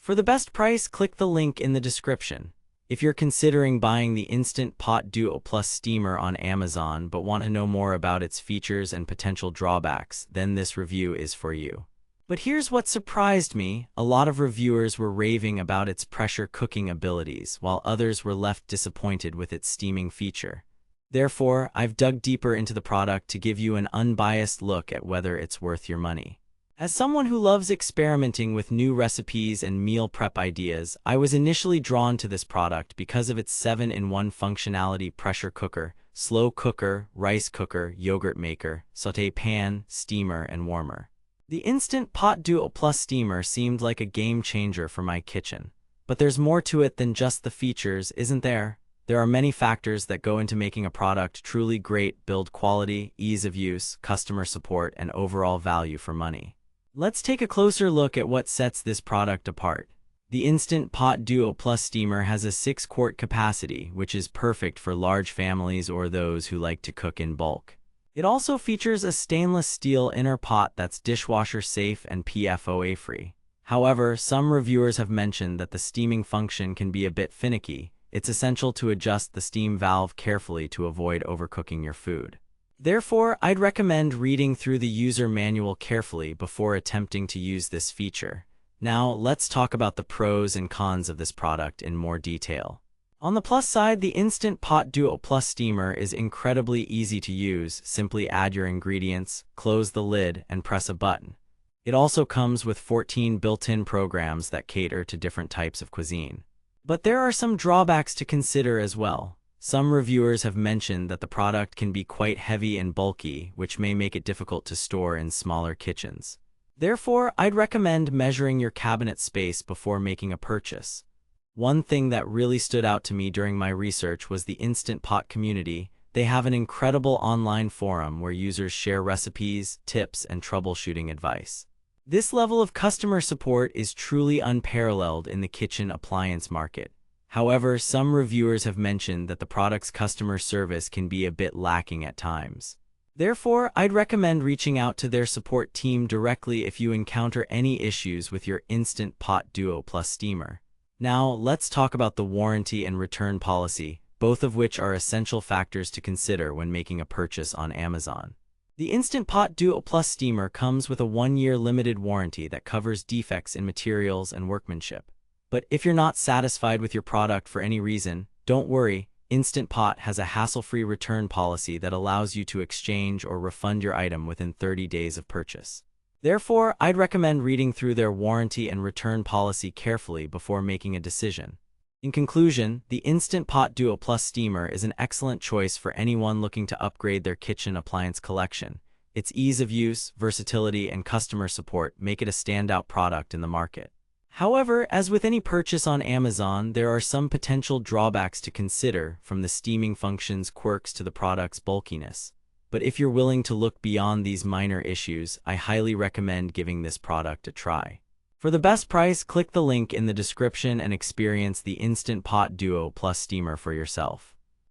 For the best price, click the link in the description. If you're considering buying the Instant Pot Duo Plus steamer on Amazon but want to know more about its features and potential drawbacks, then this review is for you. But here's what surprised me. A lot of reviewers were raving about its pressure cooking abilities, while others were left disappointed with its steaming feature. Therefore, I've dug deeper into the product to give you an unbiased look at whether it's worth your money. As someone who loves experimenting with new recipes and meal prep ideas, I was initially drawn to this product because of its 7-in-1 functionality: pressure cooker, slow cooker, rice cooker, yogurt maker, sauté pan, steamer, and warmer. The Instant Pot Duo Plus steamer seemed like a game changer for my kitchen. But there's more to it than just the features, isn't there? There are many factors that go into making a product truly great: build quality, ease of use, customer support, and overall value for money. Let's take a closer look at what sets this product apart. The Instant Pot Duo Plus steamer has a 6-quart capacity, which is perfect for large families or those who like to cook in bulk. It also features a stainless steel inner pot that's dishwasher safe and PFOA free. However, some reviewers have mentioned that the steaming function can be a bit finicky. It's essential to adjust the steam valve carefully to avoid overcooking your food. Therefore, I'd recommend reading through the user manual carefully before attempting to use this feature. Now, let's talk about the pros and cons of this product in more detail. On the plus side, the Instant Pot Duo Plus steamer is incredibly easy to use. Simply add your ingredients, close the lid, and press a button. It also comes with 14 built-in programs that cater to different types of cuisine. But there are some drawbacks to consider as well. Some reviewers have mentioned that the product can be quite heavy and bulky, which may make it difficult to store in smaller kitchens. Therefore, I'd recommend measuring your cabinet space before making a purchase. One thing that really stood out to me during my research was the Instant Pot community. They have an incredible online forum where users share recipes, tips, and troubleshooting advice. This level of customer support is truly unparalleled in the kitchen appliance market. However, some reviewers have mentioned that the product's customer service can be a bit lacking at times. Therefore, I'd recommend reaching out to their support team directly if you encounter any issues with your Instant Pot Duo Plus steamer. Now, let's talk about the warranty and return policy, both of which are essential factors to consider when making a purchase on Amazon. The Instant Pot Duo Plus steamer comes with a 1-year limited warranty that covers defects in materials and workmanship. But if you're not satisfied with your product for any reason, don't worry. Instant Pot has a hassle-free return policy that allows you to exchange or refund your item within 30 days of purchase. Therefore, I'd recommend reading through their warranty and return policy carefully before making a decision. In conclusion, the Instant Pot Duo Plus steamer is an excellent choice for anyone looking to upgrade their kitchen appliance collection. Its ease of use, versatility, and customer support make it a standout product in the market. However, as with any purchase on Amazon, there are some potential drawbacks to consider, from the steaming function's quirks to the product's bulkiness. But if you're willing to look beyond these minor issues, I highly recommend giving this product a try. For the best price, click the link in the description and experience the Instant Pot Duo Plus steamer for yourself.